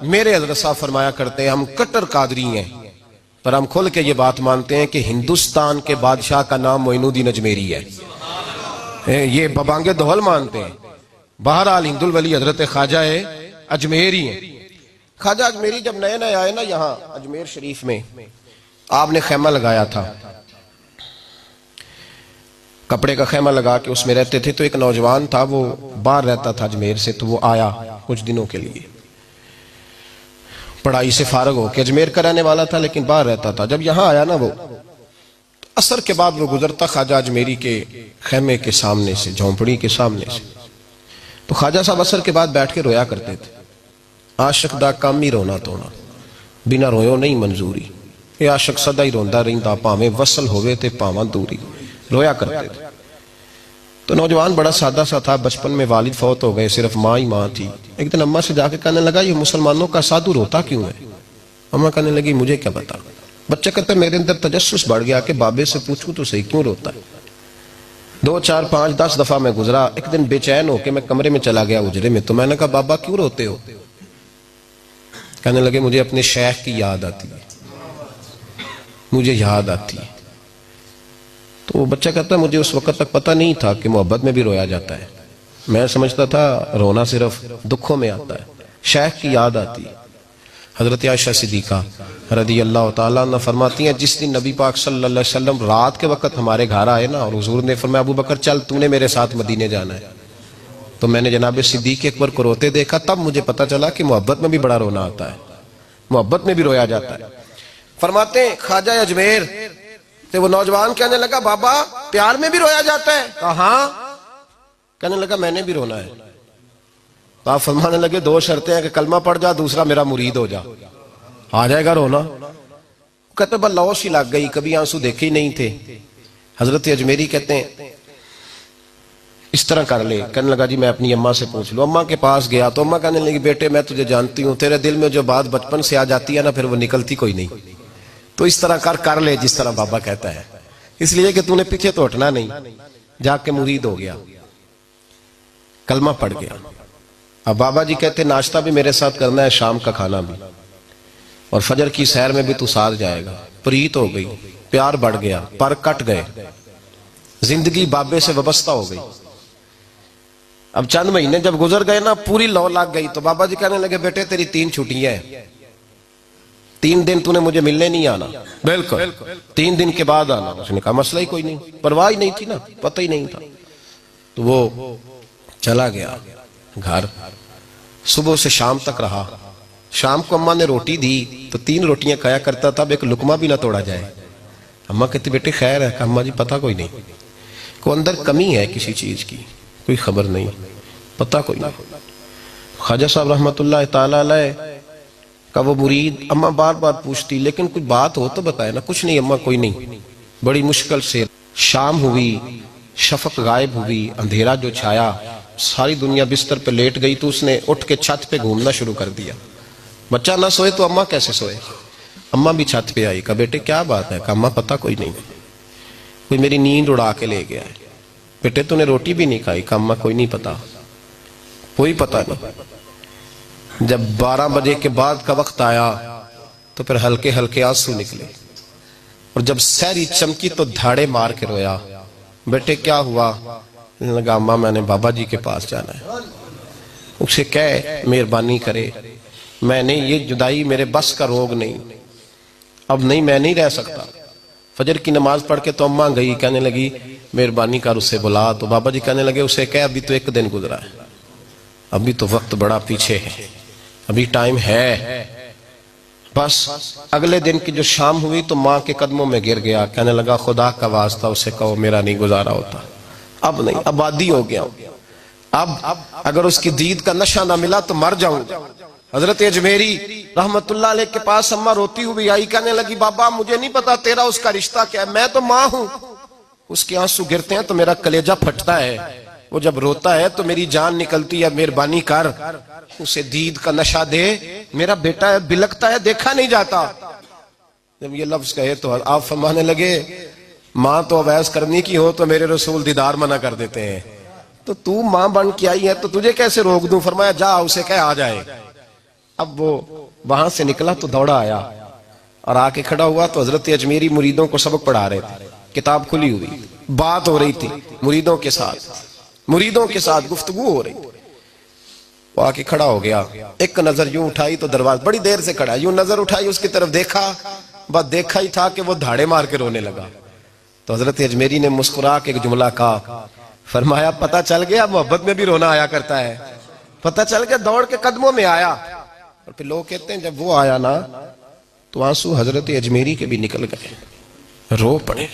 میرے حضرت صاحب فرمایا کرتے ہیں ہم کٹر قادری ہیں، پر ہم کھل کے یہ بات مانتے ہیں کہ ہندوستان کے بادشاہ کا نام معین الدین اجمیری ہے، یہ ببانگ دہل مانتے ہیں۔ بہرحال ہند الولی حضرت خواجہ اجمیری ہیں۔ خواجہ اجمیری جب نئے نئے آئے نا یہاں اجمیر شریف میں، آپ نے خیمہ لگایا تھا، کپڑے کا خیمہ لگا کے اس میں رہتے تھے۔ تو ایک نوجوان تھا، وہ باہر رہتا تھا اجمیر سے، تو وہ آیا کچھ دنوں کے لیے، پڑھائی سے فارغ ہو کے، اجمیر کا رہنے والا تھا لیکن باہر رہتا تھا۔ جب یہاں آیا نا وہ عصر کے بعد وہ گزرتا خواجہ اجمیری کے خیمے کے سامنے سے، جھونپڑی کے سامنے سے، تو خواجہ صاحب عصر کے بعد بیٹھ کے رویا کرتے تھے۔ عاشق دا کام ہی رونا تونا، بنا رویو نہیں منظوری، یہ عاشق سدا ہی روندا رہندا، پاویں وصل ہوئے تے پاواں دوری، رویا کرتے تھے۔ تو نوجوان بڑا سادہ سا تھا، بچپن میں والد فوت ہو گئے، صرف ماں ہی ماں تھی۔ ایک دن اماں سے جا کے کہنے لگا یہ مسلمانوں کا سادھو روتا کیوں ہے؟ اماں کہنے لگی مجھے کیا پتا۔ بچہ کہتا ہے میرے اندر تجسس بڑھ گیا کہ بابے سے پوچھوں تو صحیح کیوں روتا ہے۔ 2 4 5 10 دفعہ میں گزرا، ایک دن بے چین ہو کے میں کمرے میں چلا گیا اجرے میں، تو میں نے کہا بابا کیوں روتے ہو؟ کہنے لگے مجھے اپنے شیخ کی یاد آتی ہے، مجھے یاد آتی ہے۔ تو وہ بچہ کہتا ہے مجھے اس وقت تک پتہ نہیں تھا کہ محبت میں بھی رویا جاتا ہے، میں سمجھتا تھا رونا صرف دکھوں میں آتا ہے، شیخ کی یاد آتی ہے۔ حضرت عائشہ صدیقہ رضی اللہ تعالیٰ عنہ فرماتی ہیں جس دن نبی پاک صلی اللہ علیہ وسلم رات کے وقت ہمارے گھر آئے نا، اور حضور نے فرمایا ابو بکر چل تو نے میرے ساتھ مدینے جانا ہے، تو میں نے جناب صدیق اکبر کو روتے دیکھا، تب مجھے پتا چلا کہ محبت میں بھی بڑا رونا آتا ہے، محبت میں بھی رویا جاتا ہے۔ فرماتے ہیں خواجہ اجمیر، تو وہ نوجوان کہنے لگا بابا پیار میں بھی رویا جاتا ہے؟ کہا ہاں۔ کہنے لگا میں نے بھی رونا ہے۔ تو آپ فرمانے لگے 2 شرطیں ہیں کہ کلمہ پڑھ جا، دوسرا میرا مرید ہو جا، آ جائے گا رونا۔ کہتے بس لوش ہی لگ گئی، کبھی آنسو دیکھے ہی نہیں تھے۔ حضرت اجمیری کہتے ہیں اس طرح کر لے۔ کہنے لگا جی میں اپنی اماں سے پوچھ لوں۔ اماں کے پاس گیا تو اماں کہنے لگی بیٹے میں تجھے جانتی ہوں، تیرے دل میں جو بات بچپن سے آ جاتی ہے نا پھر وہ نکلتی کوئی نہیں، تو اس طرح کر لے جس طرح بابا کہتا ہے، اس لیے کہ تو نے پیچھے تو ہٹنا نہیں۔ جا کے مرید ہو گیا، کلمہ پڑھ گیا۔ اب بابا جی کہتے ناشتہ بھی میرے ساتھ کرنا ہے، شام کا کھانا بھی، اور فجر کی سیر میں بھی تو ساتھ جائے گا۔ پریت ہو گئی، پیار بڑھ گیا، پر کٹ گئے، زندگی بابے سے وابستہ ہو گئی۔ اب چند مہینے جب گزر گئے نا پوری لو لگ گئی، تو بابا جی کہنے لگے بیٹے تیری 3 چھٹیاں ہیں، 3 دن تو نے مجھے ملنے نہیں آنا، بالکل 3 دن کے بعد آنا۔ اس نے کہا مسئلہ ہی کوئی نہیں، پرواہ ہی نہیں تھی نا، پتہ ہی نہیں تھا۔ تو وہ چلا گیا گھر، صبح سے شام تک رہا۔ شام کو اماں نے روٹی دی تو 3 روٹیاں کھایا کرتا تھا، اب ایک لقمہ بھی نہ توڑا جائے۔ اماں کہتی بیٹے خیر ہے؟ کہ اماں جی پتہ کوئی نہیں، کوئی اندر کمی ہے کسی چیز کی، کوئی خبر نہیں، پتہ کوئی نہیں۔ خواجہ صاحب رحمت اللہ تعالیٰ علیہ کا وہ مرید اماں بار بار پوچھتی لیکن کوئی بات ہو تو بتائے نا، کچھ نہیں اماں کوئی نہیں۔ بڑی مشکل سے شام ہوئی، شفق غائب ہوئی، اندھیرا جو چھایا، ساری دنیا بستر پہ لیٹ گئی، تو اس نے اٹھ کے چھت پہ گھومنا شروع کر دیا۔ بچہ نہ سوئے تو اماں کیسے سوئے؟ اماں بھی چھت پہ آئی، کہا بیٹے کیا بات ہے؟ کہا اماں پتہ کوئی نہیں، کوئی میری نیند اڑا کے لے گیا ہے۔ بیٹے تو نے روٹی بھی نہیں کھائی؟ کہا اماں کوئی نہیں پتا، کوئی پتہ نہیں۔ جب 12 بجے کے بعد کا وقت آیا تو پھر ہلکے ہلکے آنسو نکلے، اور جب سحری چمکی تو دھاڑے مار کے رویا۔ بیٹے کیا ہوا؟ لگا اماں میں نے بابا جی کے پاس جانا ہے، اسے کہے مہربانی کرے، میں نہیں، یہ جدائی میرے بس کا روگ نہیں، اب نہیں میں نہیں رہ سکتا۔ فجر کی نماز پڑھ کے تو اماں گئی، کہنے لگی مہربانی کر اسے بلا۔ تو بابا جی کہنے لگے اسے کہے ابھی تو 1 دن گزرا ہے، ابھی تو وقت بڑا پیچھے ہے، ابھی ٹائم ہے۔ بس اگلے دن کی جو شام ہوئی تو ماں کے قدموں میں گر گیا، کہنے لگا خدا کا واسطہ اسے کہو میرا نہیں گزارا ہوتا، اب نہیں، اب عادی ہو گیا ہوں، اب اگر اس کی دید کا نشہ نہ ملا تو مر جاؤں گا۔ حضرت اجمیری رحمت اللہ علیہ کے پاس اماں روتی ہوئی آئی، کہنے لگی بابا مجھے نہیں پتا تیرا اس کا رشتہ کیا ہے، میں تو ماں ہوں۔ اس کے آنسو گرتے ہیں تو میرا کلیجہ پھٹتا ہے، وہ جب روتا ہے تو میری جان نکلتی ہے، مہربانی کر اسے دید کا نشہ دے، میرا بیٹا ہے بلکتا ہے دیکھا نہیں جاتا۔ جب یہ لفظ کہے تو آپ فرمانے لگے ماں تو اویس کرنی کی ہو تو میرے رسول دیدار منع کر دیتے ہیں، تو ماں بن کے آئی ہے تو تجھے کیسے روک دوں؟ فرمایا جا اسے کہہ آ جائے، اب وہ وہاں سے نکلا تو دوڑا آیا اور آ کے کھڑا ہوا تو حضرت اجمیری مریدوں کو سبق پڑھا رہے تھے، کتاب کھلی ہوئی، بات ہو رہی تھی مریدوں کے ساتھ گفتگو ہو رہی تھی۔ وہ آ کے کھڑا ہو گیا، ایک نظر یوں اٹھائی تو دروازہ، بڑی دیر سے کھڑا، یوں نظر اٹھائی اس کی طرف دیکھا، بس دیکھا ہی تھا کہ وہ دھاڑے مار کے رونے لگا۔ تو حضرت اجمیری نے مسکرا کے ایک جملہ کہا، فرمایا پتہ چل گیا محبت میں بھی رونا آیا کرتا ہے، پتہ چل گیا، دوڑ کے قدموں میں آیا۔ اور پھر لوگ کہتے ہیں جب وہ آیا نا تو آنسو حضرت اجمیری کے بھی نکل گئے، رو پڑے،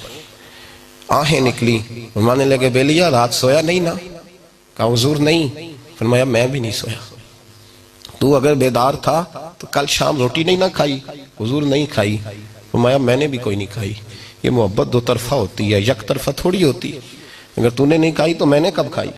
آہیں نکلی۔ فرمانے لگے بیلیا رات سویا نہیں نا؟ کہا حضور نہیں۔ فرمایا میں بھی نہیں سویا، تو اگر بیدار تھا تو کل شام روٹی نہیں نہ کھائی؟ حضور نہیں کھائی۔ فرمایا میں نے بھی کوئی نہیں کھائی۔ یہ محبت دو طرفہ ہوتی ہے، یک طرفہ تھوڑی ہوتی ہے، اگر تو نے نہیں کھائی تو میں نے کب کھائی؟